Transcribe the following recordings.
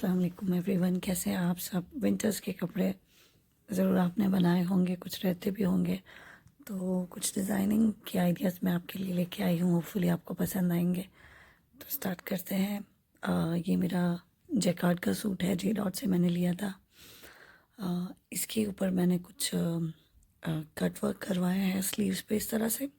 अस्सलाम वालेकुम एवरीवन, कैसे हैं आप सब। विंटर्स के कपड़े ज़रूर आपने बनाए होंगे, कुछ रहते भी होंगे, तो कुछ डिज़ाइनिंग के आइडियाज़ मैं आपके लिए लेके आई हूँ। होपफुली आपको पसंद आएंगे। तो स्टार्ट करते हैं। ये मेरा जैकार्ड का सूट है, जे डॉट से मैंने लिया था। इसके ऊपर मैंने कुछ कट वर्क करवाया है स्लीव्स पे। इस तरह से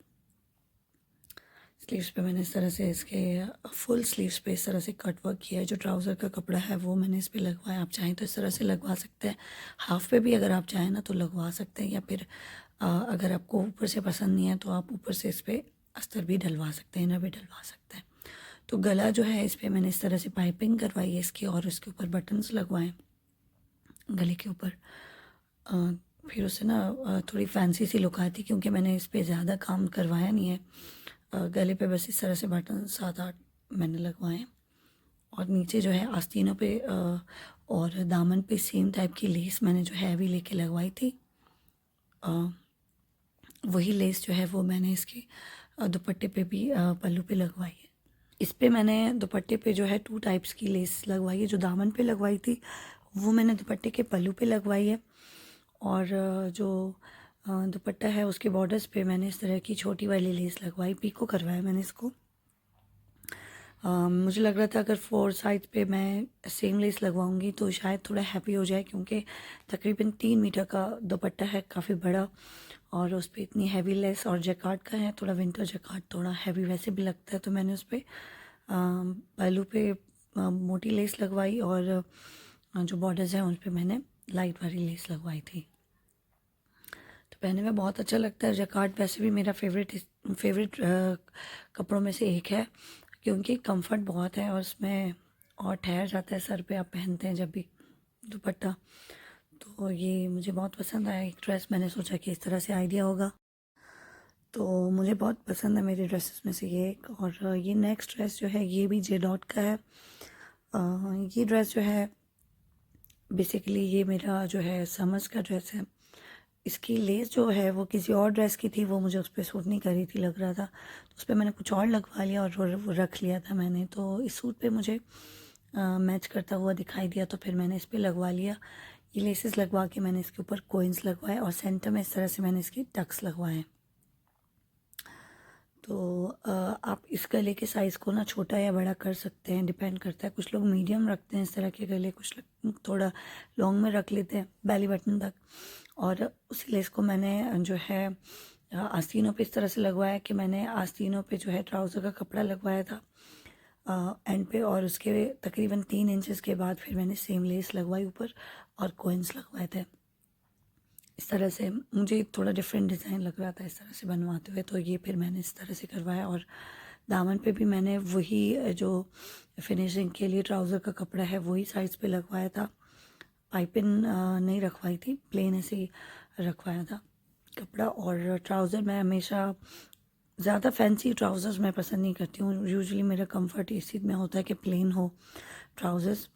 स्लीव्स पे मैंने इस तरह से इसके फुल स्लीव्स पे इस तरह से कट वर्क किया है। जो ट्राउज़र का कपड़ा है वो मैंने इस पे लगवाया। आप चाहें तो इस तरह से लगवा सकते हैं। हाफ पे भी अगर आप चाहें ना तो लगवा सकते हैं, या फिर अगर आपको ऊपर से पसंद नहीं है तो आप ऊपर से इस पर अस्तर भी डलवा सकते हैं, इनर भी डलवा सकते हैं। तो गला जो है इस पर मैंने इस तरह से पाइपिंग करवाई है इसकी, और इसके ऊपर बटन्स लगवाएँ गले के ऊपर। फिर उससे ना थोड़ी फैंसी सी लुक आती, क्योंकि मैंने इस पर ज़्यादा काम करवाया नहीं है। गले पे बस इस तरह से बटन 7-8 मैंने लगवाए हैं। और नीचे जो है आस्तीनों पे और दामन पे सेम टाइप की लेस मैंने जो है अभी लेके लगवाई थी। वही लेस जो है वो मैंने इसके दुपट्टे पे भी पल्लू पे लगवाई है। इस पे मैंने दुपट्टे पे जो है 2 टाइप्स की लेस लगवाई है। जो दामन पे लगवाई थी वो मैंने दुपट्टे के पल्लू पे लगवाई है, और जो दुपट्टा है उसके बॉर्डर्स पे मैंने इस तरह की छोटी वाली लेस लगवाई, पीको करवाया मैंने इसको। मुझे लग रहा था अगर 4 साइड पे मैं सेम लेस लगवाऊंगी तो शायद थोड़ा हैवी हो जाए, क्योंकि तकरीबन 3 मीटर का दुपट्टा है, काफ़ी बड़ा, और उस पर इतनी हैवी लेस, और जैकार्ड का है, थोड़ा विंटर जैकार्ड थोड़ा हैवी वैसे भी लगता है। तो मैंने उस पर पहलू पे मोटी लेस लगवाई, और जो बॉर्डर्स हैं उन पर मैंने लाइट वाली लेस लगवाई थी। तो पहनने में बहुत अच्छा लगता है। जैकार्ड वैसे भी मेरा फेवरेट कपड़ों में से एक है, क्योंकि कंफर्ट बहुत है और उसमें और ठहर जाता है सर पे, आप पहनते हैं जब भी दुपट्टा। तो ये मुझे बहुत पसंद आया। एक ड्रेस मैंने सोचा कि इस तरह से आइडिया होगा, तो मुझे बहुत पसंद है मेरे ड्रेसेस में से ये एक। और ये नेक्स्ट ड्रेस जो है ये भी जे डॉट का है। ये ड्रेस जो है बेसिकली ये मेरा जो है समर्स का ड्रेस है। इसकी लेस जो है वो किसी और ड्रेस की थी, वो मुझे उस पर सूट नहीं कर रही थी लग रहा था, तो उस पर मैंने कुछ और लगवा लिया और वो रख लिया था मैंने। तो इस सूट पे मुझे मैच करता हुआ दिखाई दिया, तो फिर मैंने इस पर लगवा लिया। ये लेसेस लगवा के मैंने इसके ऊपर कोइंस लगवाए, और सेंटर में इस तरह से मैंने इसकी टक्स लगवाए। तो आप इस गले के साइज़ को ना छोटा या बड़ा कर सकते हैं, डिपेंड करता है। कुछ लोग मीडियम रखते हैं इस तरह के गले, कुछ लोग थोड़ा लॉन्ग में रख लेते हैं बेली बटन तक। और उसी लेस को मैंने जो है आस्तीनों पे इस तरह से लगवाया कि मैंने आस्तीनों पे जो है ट्राउज़र का कपड़ा लगवाया था एंड पे, और उसके तकरीबन 3 इंचेस के बाद फिर मैंने सेम लेस लगवाई ऊपर, और कोइंस लगवाए थे। इस तरह से मुझे थोड़ा डिफरेंट डिज़ाइन लग रहा था इस तरह से बनवाते हुए, तो ये फिर मैंने इस तरह से करवाया। और दामन पे भी मैंने वही जो फिनिशिंग के लिए ट्राउज़र का कपड़ा है वही साइज़ पे लगवाया था। पाइपिंग नहीं रखवाई थी, प्लेन ऐसे ही रखवाया था कपड़ा। और ट्राउज़र मैं हमेशा ज़्यादा फैंसी ट्राउज़र्स मैं पसंद नहीं करती हूँ। यूजुअली मेरा कंफर्ट इसी में होता है कि प्लेन हो ट्राउज़र्स।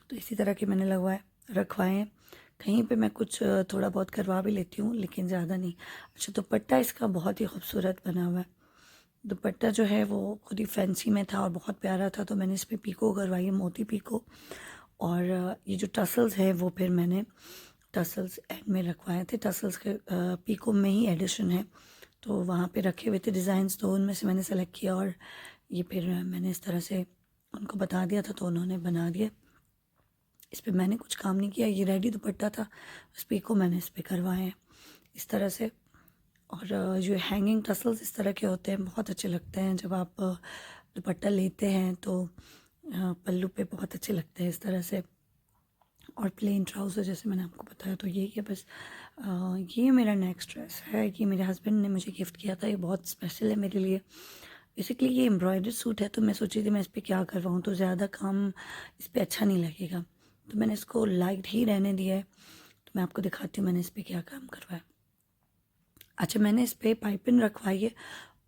तो इसी तरह के मैंने रखवाए हैं। कहीं पे मैं कुछ थोड़ा बहुत करवा भी लेती हूँ, लेकिन ज़्यादा नहीं। अच्छा, दुपट्टा इसका बहुत ही खूबसूरत बना हुआ है। दुपट्टा जो है वो खुद ही फैंसी में था और बहुत प्यारा था, तो मैंने इस पर पीको करवाई है, मोती पीको। और ये जो टसल्स है वो फिर मैंने टसल्स एंड में रखवाए थे। टसल्स के पीको में ही एडिशन है, तो वहाँ पे रखे हुए थे डिज़ाइंस, तो उनमें से मैंने सेलेक्ट किया, और ये फिर मैंने इस तरह से उनको बता दिया था तो उन्होंने बना दिया। इस पे मैंने कुछ काम नहीं किया, ये रेडी दुपट्टा था, उस पीको मैंने इस पे करवाए हैं इस तरह से। और जो हैंगिंग टसल्स इस तरह के होते हैं, बहुत अच्छे लगते हैं जब आप दुपट्टा लेते हैं तो पल्लू पे बहुत अच्छे लगते हैं इस तरह से। और प्लेन ट्राउज़र जैसे मैंने आपको बताया, तो यही है बस। ये मेरा नेक्स्ट ड्रेस है, ये मेरे हस्बैंड ने मुझे गिफ्ट किया था, ये बहुत स्पेशल है मेरे लिए। बेसिकली ये एम्ब्रॉयडर्ड सूट है, तो मैं सोची थी मैं इस पर क्या करवाऊँ, तो ज़्यादा काम इस पर अच्छा नहीं लगेगा, तो मैंने इसको लाइट ही रहने दिया है। तो मैं आपको दिखाती हूँ मैंने इस पर क्या काम करवाया। अच्छा, मैंने इस पर पाइपिंग रखवाई है,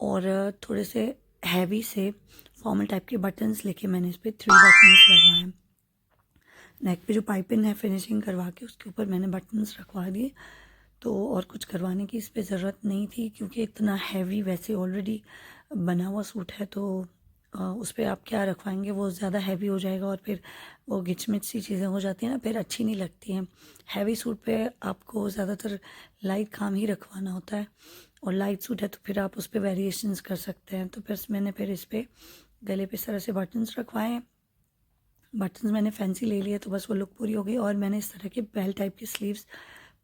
और थोड़े से हैवी से फॉर्मल टाइप के बटन्स लेके मैंने इस पर 3 बटन्स लगवाए हैं। नेक पे जो पाइपिंग है फिनिशिंग करवा के उसके ऊपर मैंने बटन्स रखवा दिए। तो और कुछ करवाने की इस पर ज़रूरत नहीं थी, क्योंकि इतना हैवी वैसे ऑलरेडी बना हुआ सूट है, तो उस पे आप क्या रखवाएंगे वो ज़्यादा हैवी हो जाएगा और फिर वो घिचमिच सी चीज़ें हो जाती हैं ना, फिर अच्छी नहीं लगती हैं। हैवी सूट पे आपको ज़्यादातर लाइट काम ही रखवाना होता है, और लाइट सूट है तो फिर आप उस पर वेरिएशंस कर सकते हैं। तो मैंने फिर इस पर गले पे इस तरह से बटन्स रखवाए हैं। बटन्स मैंने फैंसी ले लिए तो बस वो लुक पूरी हो गई। और मैंने इस तरह के बेल टाइप की स्लीव्स,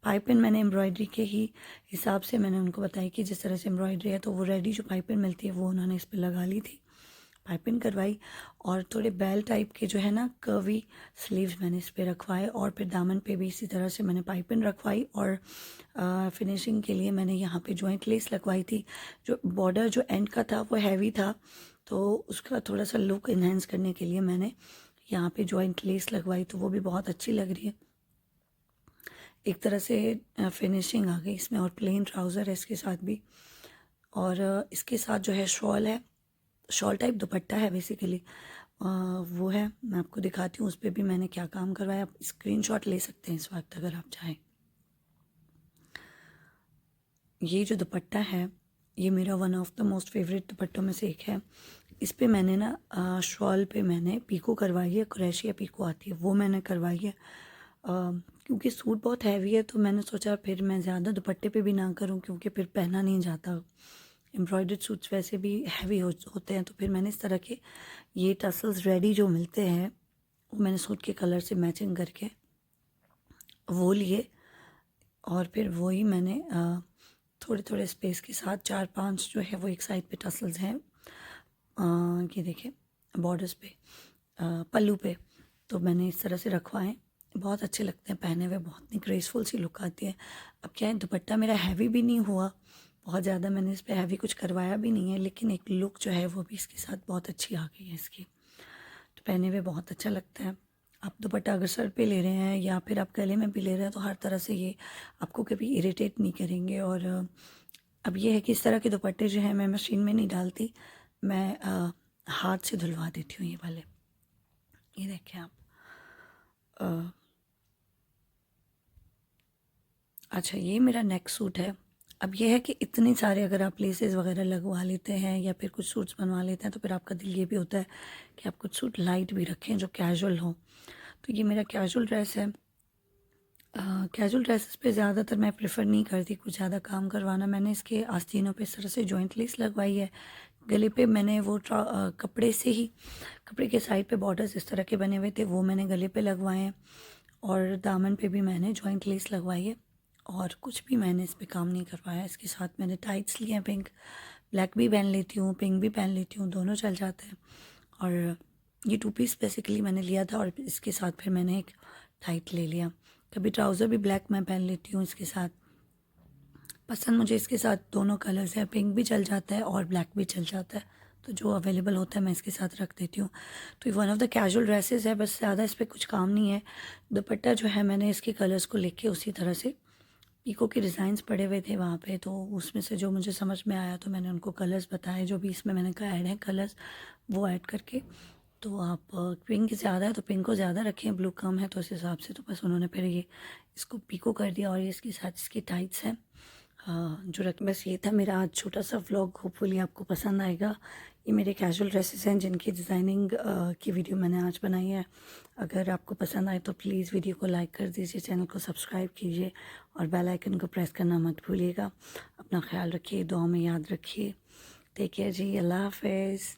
पाइपिन मैंने एम्ब्रॉयडरी के ही हिसाब से मैंने उनको बताई कि जिस तरह से एम्ब्रॉयडरी है तो वो रेडी जो पाइपिन मिलती है वो उन्होंने इस पर लगा ली थी, पाइपिंग करवाई। और थोड़े बेल टाइप के जो है ना कर्वी स्लीव्स मैंने इस पर रखवाए, और फिर दामन पे भी इसी तरह से मैंने पाइपिंग रखवाई। और फिनिशिंग के लिए मैंने यहाँ पे जॉइंट लेस लगवाई थी। जो बॉर्डर जो एंड का था वो हैवी था, तो उसका थोड़ा सा लुक इन्हेंस करने के लिए मैंने यहाँ पे जॉइंट लेस लगवाई, तो वो भी बहुत अच्छी लग रही है। एक तरह से फिनिशिंग आ गई इसमें। और प्लेन ट्राउज़र है इसके साथ भी, और इसके साथ जो है शॉल है, शॉल टाइप दुपट्टा है बेसिकली, वो है। मैं आपको दिखाती हूँ उस पर भी मैंने क्या काम करवाया। आप स्क्रीनशॉट ले सकते हैं इस वक्त अगर आप चाहें। ये जो दुपट्टा है ये मेरा one of the most favourite दुपट्टों में से एक है। इस पे मैंने ना शॉल पे मैंने पीको करवाई है, क्रोशिया पीको आती है वो मैंने करवाई है। क्योंकि सूट बहुत हैवी है तो मैंने सोचा फिर मैं ज़्यादा दुपट्टे पे भी ना करूं, क्योंकि फिर पहना नहीं जाता। एम्ब्रॉयडर्ड सूट्स वैसे भी हैवी होते हैं, तो फिर मैंने इस तरह के ये टसल्स रेडी जो मिलते हैं वो मैंने सूट के कलर से मैचिंग करके वो लिए। और फिर वही मैंने थोड़े थोड़े स्पेस के साथ 4-5 जो है वो एक साइड पे टसल्स हैं, ये देखिए बॉर्डर्स पे, पल्लू पे, तो मैंने इस तरह से रखवाएं। बहुत अच्छे लगते हैं पहने हुए, बहुत ही ग्रेसफुल सी लुक आती है। अब क्या है, दुपट्टा मेरा हैवी भी नहीं हुआ बहुत ज़्यादा, मैंने इस पर हैवी कुछ करवाया भी नहीं है, लेकिन एक लुक जो है वो भी इसके साथ बहुत अच्छी आ गई है इसकी, तो पहने हुए बहुत अच्छा लगता है। आप दुपट्टा अगर सर पे ले रहे हैं या फिर आप गले में भी ले रहे हैं तो हर तरह से ये आपको कभी इरिटेट नहीं करेंगे। और अब ये है कि इस तरह के दुपट्टे जो है मैं मशीन में नहीं डालती, मैं हाथ से धुलवा देती हूँ ये वाले। ये देखें आप। अच्छा, ये मेरा नेक्स्ट सूट है। अब ये है कि इतने सारे अगर आप लेसेस वगैरह लगवा लेते हैं या फिर कुछ सूट्स बनवा लेते हैं तो फिर आपका दिल ये भी होता है कि आप कुछ सूट लाइट भी रखें जो कैजुअल हो। तो ये मेरा कैजुअल ड्रेस है। कैजुअल ड्रेसेस पे ज़्यादातर मैं प्रेफर नहीं करती कुछ ज़्यादा काम करवाना। मैंने इसके आस्तीनों पे इस तरह से जॉइंट लेस लगवाई है। गले पे मैंने वो कपड़े से ही, कपड़े के साइड पे बॉर्डर्स इस तरह के बने हुए थे वो मैंने गले पे लगवाए हैं। और दामन पे भी मैंने जॉइंट लेस लगवाई है, और कुछ भी मैंने इस पे काम नहीं करवाया। इसके साथ मैंने टाइट्स लिए हैं पिंक, ब्लैक भी पहन लेती हूँ, पिंक भी पहन लेती हूँ, दोनों चल जाते हैं। और ये 2 पीस बेसिकली मैंने लिया था, और इसके साथ फिर मैंने एक टाइट ले लिया। कभी ट्राउज़र भी ब्लैक मैं पहन लेती हूँ इसके साथ। पसंद मुझे इसके साथ दोनों कलर्स हैं, पिंक भी चल जाता है और ब्लैक भी चल जाता है, तो जो अवेलेबल होता है मैं इसके साथ रख देती हूँ। तो ये one of the casual dresses है, बस ज़्यादा इस पर कुछ काम नहीं है। दुपट्टा जो है मैंने इसके कलर्स को लेके उसी तरह से, पीको के डिज़ाइंस पड़े हुए थे वहाँ पे, तो उसमें से जो मुझे समझ में आया तो मैंने उनको कलर्स बताए, जो भी इसमें मैंने कहा ऐड है कलर्स वो ऐड करके। तो आप पिंक ज़्यादा है तो पिंक को ज़्यादा रखें, ब्लू कम है तो उस हिसाब से, तो बस उन्होंने फिर ये इसको पीको कर दिया। और ये इसके साथ इसकी टाइट्स हैं जो रख। बस ये था मेरा आज छोटा सा व्लॉग, होपफुली आपको पसंद आएगा। ये मेरे कैजुअल ड्रेसेस हैं जिनकी डिज़ाइनिंग की वीडियो मैंने आज बनाई है। अगर आपको पसंद आए तो प्लीज़ वीडियो को लाइक कर दीजिए, चैनल को सब्सक्राइब कीजिए और बेल आइकन को प्रेस करना मत भूलिएगा। अपना ख्याल रखिए, दुआ में याद रखिए। टेक केयर जी, अल्लाह हाफ़िज़।